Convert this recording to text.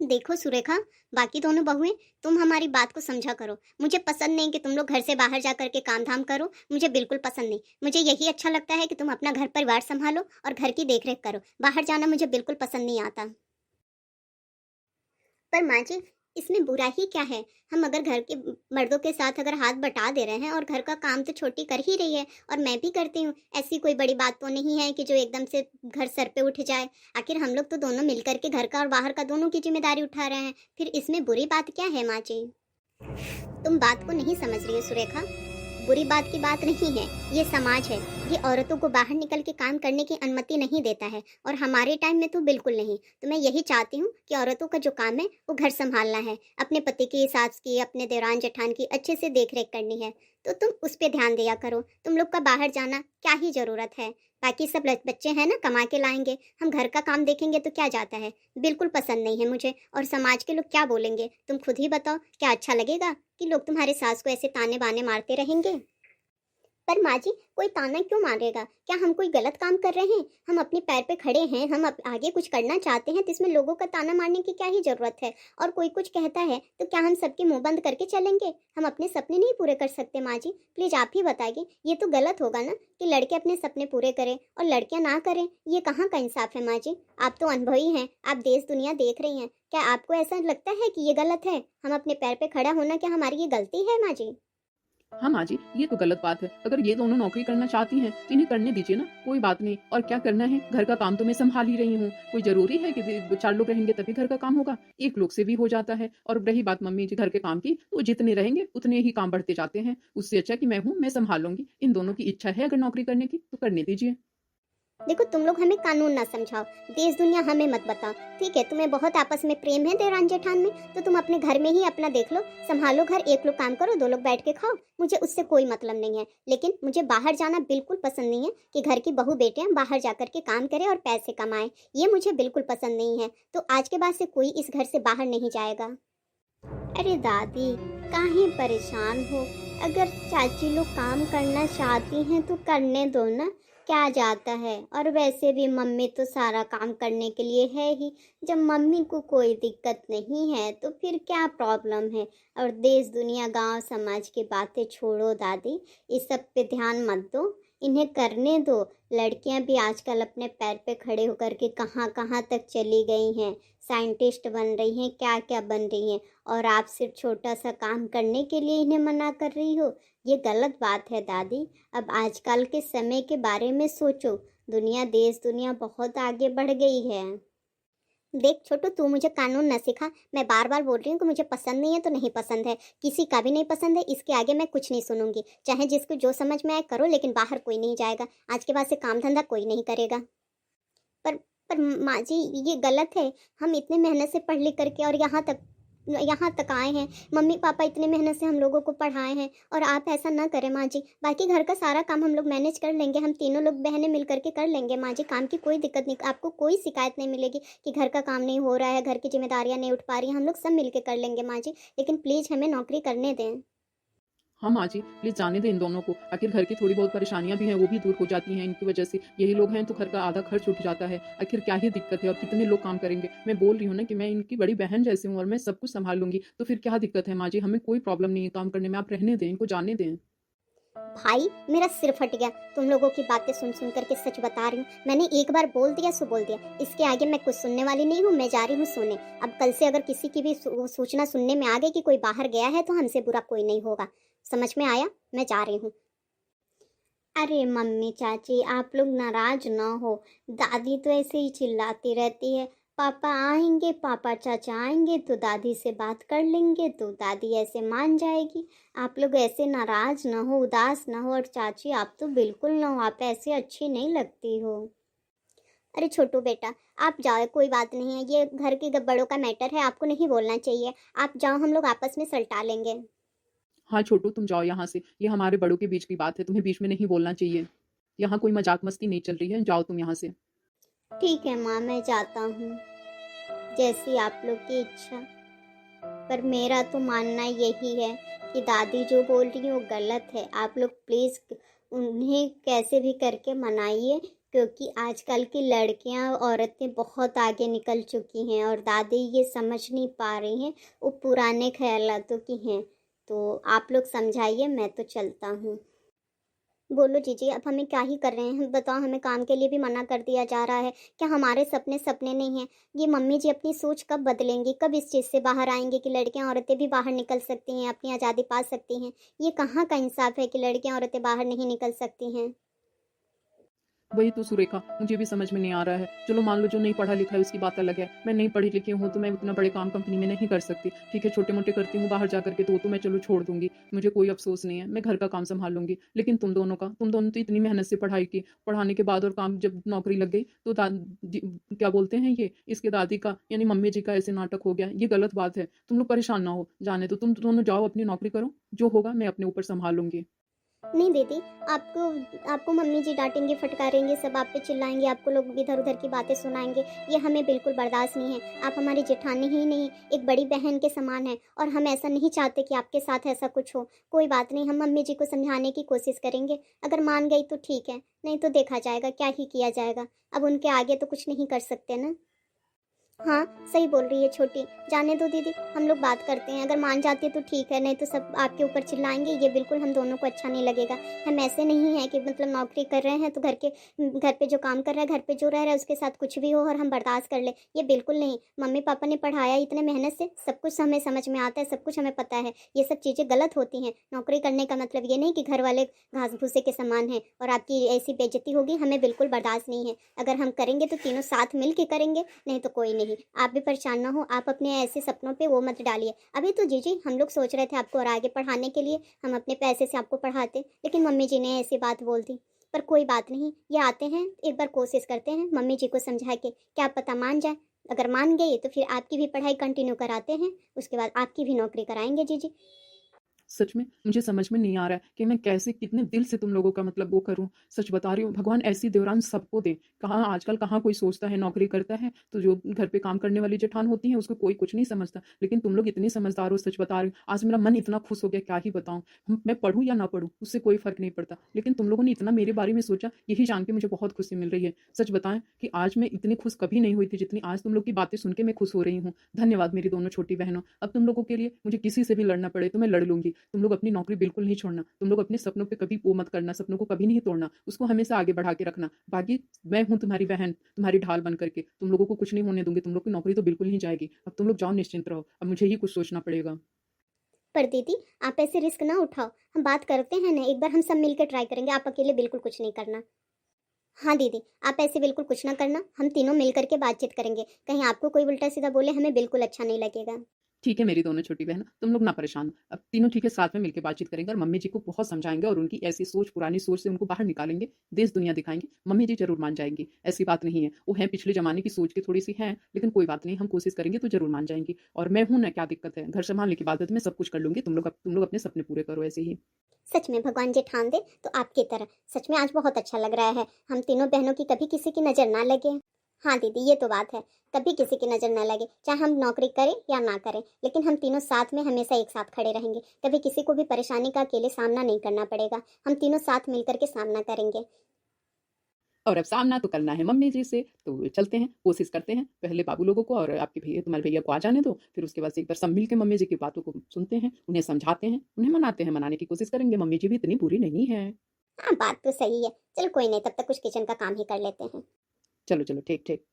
देखो सुरेखा, बाकी दोनों बहुएं, तुम हमारी बात को समझा करो। मुझे पसंद नहीं कि तुम लोग घर से बाहर जा करके काम धाम करो। मुझे बिल्कुल पसंद नहीं। मुझे यही अच्छा लगता है कि तुम अपना घर परिवार संभालो और घर की देखरेख करो। बाहर जाना मुझे बिल्कुल पसंद नहीं आता। पर माँ जी, इसमें बुरा ही क्या है? हम अगर घर के मर्दों के साथ अगर हाथ बटा दे रहे हैं और घर का काम तो छोटी कर ही रही है और मैं भी करती हूँ। ऐसी कोई बड़ी बात तो नहीं है कि जो एकदम से घर सर पे उठ जाए। आखिर हम लोग तो दोनों मिलकर के घर का और बाहर का दोनों की जिम्मेदारी उठा रहे हैं। फिर इसमें बुरी बात क्या है माँ जी? तुम बात को नहीं समझ रही हो सुरेखा। बुरी बात की बात नहीं है। ये समाज है। ये औरतों को बाहर निकल के काम करने की अनुमति नहीं देता है और हमारे टाइम में तो बिल्कुल नहीं। तो मैं यही चाहती हूँ कि औरतों का जो काम है वो घर संभालना है, अपने पति की, सास की, अपने देवरान जेठान की अच्छे से देख रेख करनी है। तो तुम उस पर ध्यान दिया करो। तुम लोग का बाहर जाना क्या ही जरूरत है? बाकी सब बच्चे हैं ना, कमा के लाएंगे। हम घर का काम देखेंगे तो क्या जाता है? बिल्कुल पसंद नहीं है मुझे। और समाज के लोग क्या बोलेंगे तुम खुद ही बताओ। क्या अच्छा लगेगा कि लोग तुम्हारे सास को ऐसे ताने बाने मारते रहेंगे? पर माँ जी, कोई ताना क्यों मारेगा? क्या हम कोई गलत काम कर रहे हैं? हम अपने पैर पे खड़े हैं, हम आगे कुछ करना चाहते हैं, तो इसमें लोगों का ताना मारने की क्या ही जरूरत है? और कोई कुछ कहता है तो क्या हम सबके मुंह बंद करके चलेंगे? हम अपने सपने नहीं पूरे कर सकते माँ जी? प्लीज आप ही बताइए। ये तो गलत होगा ना कि लड़के अपने सपने पूरे करें और लड़कियां ना करें। ये कहाँ का इंसाफ है माँ जी? आप तो अनुभवी हैं, आप देश दुनिया देख रही हैं। क्या आपको ऐसा लगता है कि ये गलत है? हम अपने पैर पे खड़ा होना, क्या हमारी ये गलती है माँ जी? हाँ माँ जी, ये तो गलत बात है। अगर ये दोनों नौकरी करना चाहती हैं तो इन्हें करने दीजिए ना, कोई बात नहीं। और क्या करना है, घर का काम तो मैं संभाल ही रही हूँ। कोई जरूरी है कि 4 लोग रहेंगे तभी घर का काम होगा? एक लोग से भी हो जाता है। और रही बात मम्मी जी घर के काम की, तो जितने रहेंगे उतने ही काम बढ़ते जाते हैं। उससे अच्छा कि मैं हूँ, मैं संभाल लूंगी। इन दोनों की इच्छा है अगर नौकरी करने की तो करने दीजिए। देखो, तुम लोग हमें कानून ना समझाओ, देश दुनिया हमें मत बताओ। ठीक है, तुम्हें बहुत आपस में प्रेम है देवरान जेठान में, तो तुम अपने घर में ही अपना देख लो, संभालो घर। एक लोग काम करो, दो लोग बैठ के खाओ। मुझे उससे कोई मतलब नहीं है। लेकिन मुझे बाहर जाना बिल्कुल पसंद नहीं है कि घर की बहू बेटियां बाहर जाकर के काम करें और पैसे कमाएं। ये मुझे बिल्कुल पसंद नहीं है। तो आज के बाद से कोई इस घर से बाहर नहीं जाएगा। अरे दादी, काहे परेशान हो? अगर चाची लोग काम करना चाहती हैं तो करने दो ना, क्या जाता है? और वैसे भी मम्मी तो सारा काम करने के लिए है ही। जब मम्मी को कोई दिक्कत नहीं है तो फिर क्या प्रॉब्लम है? और देश दुनिया गांव समाज की बातें छोड़ो दादी, इस सब पे ध्यान मत दो। इन्हें करने दो। लड़कियां भी आजकल अपने पैर पे खड़े होकर के कहाँ कहाँ तक चली गई हैं। साइंटिस्ट बन रही हैं, क्या क्या बन रही हैं। और आप सिर्फ छोटा सा काम करने के लिए इन्हें मना कर रही हो? ये गलत बात है दादी। अब आजकल के समय के बारे में सोचो। दुनिया, देश दुनिया बहुत आगे बढ़ गई है। देख छोटू, तू मुझे कानून न सिखा। मैं बार बार बोल रही हूँ कि मुझे पसंद नहीं है तो नहीं पसंद है। किसी का भी नहीं पसंद है, इसके आगे मैं कुछ नहीं सुनूंगी। चाहे जिसको जो समझ में आए करो, लेकिन बाहर कोई नहीं जाएगा। आज के बाद से काम धंधा कोई नहीं करेगा। पर पर माँ जी, ये गलत है। हम इतने मेहनत से पढ़ लिख करके और यहाँ तक आए हैं। मम्मी पापा इतने मेहनत से हम लोगों को पढ़ाए हैं और आप ऐसा ना करें माँ जी। बाकी घर का सारा काम हम लोग मैनेज कर लेंगे। हम तीनों लोग बहनें मिल करके कर लेंगे माँ जी। काम की कोई दिक्कत नहीं, आपको कोई शिकायत नहीं मिलेगी कि घर का काम नहीं हो रहा है, घर की जिम्मेदारियाँ नहीं उठ पा रही हैं। हम लोग सब मिल के कर लेंगे माँ जी। लेकिन प्लीज़ हमें नौकरी करने दें। हाँ माँ जी, प्लीज़ जाने दें इन दोनों को। आखिर घर की थोड़ी बहुत परेशानियाँ भी हैं, वो भी दूर हो जाती हैं इनकी वजह से। यही लोग हैं तो घर का आधा खर्च उठ जाता है। आखिर क्या ही दिक्कत है और कितने लोग काम करेंगे? मैं बोल रही हूँ ना कि मैं इनकी बड़ी बहन जैसी हूँ और मैं सब कुछ सँभाल लूँगी। तो फिर क्या दिक्कत है माँ जी? हमें कोई प्रॉब्लम नहीं है काम करने में, आप रहने दें, इनको जाने दें। भाई, मेरा सिर फट गया। तुम लोगों की बातें सुन सुन करके, सच बता रही हूँ। मैंने एक बार बोल दिया सो बोल दिया। इसके आगे मैं कुछ सुनने वाली नहीं हूँ। मैं जा रही हूँ सोने। अब कल से अगर किसी की भी सूचना सुनने में आ गई कि कोई बाहर गया है तो हमसे बुरा कोई नहीं होगा। समझ में आया? मैं जा रही हूँ। अरे मम्मी चाची, आप लोग नाराज ना हो। दादी तो ऐसे ही चिल्लाती रहती है। पापा आएंगे, पापा चाचा आएंगे तो दादी से बात कर लेंगे तो दादी ऐसे मान जाएगी। आप लोग ऐसे नाराज ना हो, उदास ना हो। और चाची, आप तो बिल्कुल ना हो, आप ऐसे अच्छी नहीं लगती हो। अरे छोटू बेटा, आप जाओ, कोई बात नहीं है। ये घर के बड़ों का मैटर है, आपको नहीं बोलना चाहिए। आप जाओ, हम लोग आपस में सलटा लेंगे। हाँ, छोटू तुम जाओ यहाँ से। ये हमारे बड़ों के बीच की बात है, तुम्हें बीच में नहीं बोलना चाहिए। यहाँ कोई मज़ाक मस्ती नहीं चल रही है, जाओ तुम यहाँ से। ठीक है माँ, मैं जाता हूँ। जैसी आप लोग की इच्छा। पर मेरा तो मानना यही है कि दादी जो बोल रही है वो गलत है। आप लोग प्लीज़ उन्हें कैसे भी करके मनाइए क्योंकि आजकल की लड़कियां औरतें बहुत आगे निकल चुकी हैं और दादी ये समझ नहीं पा रही हैं, वो पुराने ख्यालातों की हैं। तो आप लोग समझाइए, मैं तो चलता हूँ। बोलो जीजी, अब हमें क्या ही कर रहे हैं? बताओ, हमें काम के लिए भी मना कर दिया जा रहा है। क्या हमारे सपने सपने नहीं हैं? ये मम्मी जी अपनी सोच कब बदलेंगी, कब इस चीज़ से बाहर आएंगी कि लड़कियां औरतें भी बाहर निकल सकती हैं, अपनी आज़ादी पा सकती हैं? ये कहाँ का इंसाफ है कि लड़कियां औरतें बाहर नहीं निकल सकती हैं? वही तो सुरेखा, मुझे भी समझ में नहीं आ रहा है। चलो मान लो जो नहीं पढ़ा लिखा है उसकी बात अलग है। मैं नहीं पढ़ी लिखी हूँ तो मैं उतना बड़े काम कंपनी में नहीं कर सकती। ठीक है, छोटे-मोटे करती हूँ बाहर जा कर के, तो मैं चलो छोड़ दूँगी। मुझे कोई अफ़सोस नहीं है, मैं घर का काम सँभाल लूँगी। लेकिन तुम दोनों तो इतनी मेहनत से पढ़ाई की, पढ़ाने के बाद और काम जब नौकरी लग गई तो जी क्या बोलते हैं ये, इसके दादी का यानी मम्मी जी का ऐसे नाटक हो गया। ये गलत बात है। तुम लोग परेशान ना हो, जाने दो। तुम दोनों जाओ अपनी नौकरी करो, जो होगा मैं अपने ऊपर सँभाल लूँगी। नहीं दीदी, आपको आपको मम्मी जी डांटेंगे, फटकारेंगे, सब आप पे चिल्लाएंगे, आपको लोग इधर उधर की बातें सुनाएंगे। ये हमें बिल्कुल बर्दाश्त नहीं है। आप हमारी जेठानी ही नहीं, एक बड़ी बहन के समान है और हम ऐसा नहीं चाहते कि आपके साथ ऐसा कुछ हो। कोई बात नहीं, हम मम्मी जी को समझाने की कोशिश करेंगे। अगर मान गई तो ठीक है, नहीं तो देखा जाएगा, क्या ही किया जाएगा। अब उनके आगे तो कुछ नहीं कर सकते ना। हाँ, सही बोल रही है छोटी। जाने दो दीदी, हम लोग बात करते हैं। अगर मान जाती है तो ठीक है, नहीं तो सब आपके ऊपर चिल्लाएंगे। ये बिल्कुल हम दोनों को अच्छा नहीं लगेगा। हम ऐसे नहीं हैं कि मतलब नौकरी कर रहे हैं तो घर पे जो काम कर रहा है, घर पे जो रह रहा है उसके साथ कुछ भी हो और हम बर्दाश्त कर ले। ये बिल्कुल नहीं। मम्मी पापा ने पढ़ाया इतने मेहनत से, सब कुछ हमें समझ में आता है, सब कुछ हमें पता है। ये सब चीज़ें गलत होती हैं। नौकरी करने का मतलब ये नहीं कि घर वाले घास भूसे के समान हैं और आपकी ऐसी बेइज्जती होगी, हमें बिल्कुल बर्दाश्त नहीं है। अगर हम करेंगे तो तीनों साथ मिल के करेंगे, नहीं तो कोई नहीं। आप भी परेशान ना हो, आप अपने ऐसे सपनों पे वो मत डालिए। अभी तो जीजी हम लोग सोच रहे थे आपको और आगे पढ़ाने के लिए, हम अपने पैसे से आपको पढ़ाते, लेकिन मम्मी जी ने ऐसी बात बोल दी। पर कोई बात नहीं, ये आते हैं, एक बार कोशिश करते हैं मम्मी जी को समझा के, क्या पता मान जाए। अगर मान गई तो फिर आपकी भी पढ़ाई कंटिन्यू कराते हैं, उसके बाद आपकी भी नौकरी कराएंगे जीजी। सच में मुझे समझ में नहीं आ रहा है कि मैं कैसे कितने दिल से तुम लोगों का मतलब वो करूं। सच बता रही हूँ, भगवान ऐसी देवरान सबको दे। कहाँ आजकल कहाँ कोई सोचता है नौकरी करता है तो जो घर पे काम करने वाली जेठान होती है उसको कोई कुछ नहीं समझता, लेकिन तुम लोग इतनी समझदार हो। सच बता रही हूँ, आज मेरा मन इतना खुश हो गया, क्या ही बताऊँ। मैं पढ़ूँ या ना पढ़ूँ उससे कोई फर्क नहीं पड़ता, लेकिन तुम लोगों ने इतना मेरे बारे में सोचा, यही जान के मुझे बहुत खुशी मिल रही है। सच बताएं कि आज मैं इतनी खुश कभी नहीं हुई थी जितनी आज तुम लोग की बातें सुन के मैं खुश हो रही हूँ। धन्यवाद मेरी दोनों छोटी बहनों। अब तुम लोगों के लिए मुझे किसी से भी लड़ना पड़े तो मैं लड़ लूंगी। तुम लोग अपनी नौकरी बिल्कुल नहीं छोड़ना। तुम लोग अपने सपनों पे कभी वो मत करना, सपनों को कभी नहीं तोड़ना, उसको हमेशा आगे बढ़ा के रखना। बाकी मैं हूँ तुम्हारी बहन, तुम्हारी ढाल बन करके तुम लोगों को कुछ नहीं होने दूंगी। तुम लोग की नौकरी तो बिल्कुल नहीं जाएगी। अब तुम लोग जाओ, निश्चिंत रहो। अब मुझे ही कुछ सोचना पड़ेगा। पर दीदी, आप ऐसे रिस्क ना उठाओ, हम बात करते हैं ना, एक बार हम सब मिलकर ट्राई करेंगे, आप अकेले बिल्कुल कुछ नहीं करना। हाँ दीदी, आप ऐसे बिल्कुल कुछ ना करना, हम तीनों मिल करके बातचीत करेंगे। कहीं आपको कोई उल्टा सीधा बोले, हमें बिल्कुल अच्छा नहीं लगेगा। ठीक है मेरी दोनों छोटी बहन, तुम लोग ना परेशान हो। अब तीनों ठीक है साथ में मिलकर बातचीत करेंगे और मम्मी जी को बहुत समझाएंगे और उनकी ऐसी सोच, पुरानी सोच से उनको बाहर निकालेंगे, देश दुनिया दिखाएंगे। मम्मी जी जरूर मान जाएंगी, ऐसी बात नहीं है। वो हैं पिछले जमाने की सोच की थोड़ी सी हैं, लेकिन कोई बात नहीं, हम कोशिश करेंगे तो जरूर मान जाएंगी। और मैं हूं ना, क्या दिक्कत है, घर संभालने की बात है तो मैं सब कुछ कर लूंगी। तुम लोग अपने सपने पूरे करो ऐसे ही। सच में भगवान जी ठान दे तो आपकी तरह। सच में आज बहुत अच्छा लग रहा है, हम तीनों बहनों की कभी किसी की नज़र ना लगे। हाँ दीदी, ये तो बात है, कभी किसी की नज़र ना लगे, चाहे हम नौकरी करें या ना करें, लेकिन हम तीनों साथ में हमेशा एक साथ खड़े रहेंगे। कभी किसी को भी परेशानी का अकेले सामना नहीं करना पड़ेगा, हम तीनों साथ मिलकर के सामना करेंगे। और अब सामना तो करना है मम्मी जी से, तो चलते हैं, कोशिश करते हैं। पहले बाबू लोगों को और आपके भैया, तुम्हारे भैया को आ जाने दो, फिर उसके बाद से एक बार सब मिल के मम्मी जी की बातों को सुनते हैं, उन्हें समझाते हैं, उन्हें मनाते हैं, मनाने की कोशिश करेंगे। मम्मी जी भी इतनी बुरी नहीं है। हाँ बात तो सही है, चलो कोई नहीं, तब तक कुछ किचन का काम ही कर लेते हैं। चलो चलो, ठीक ठीक।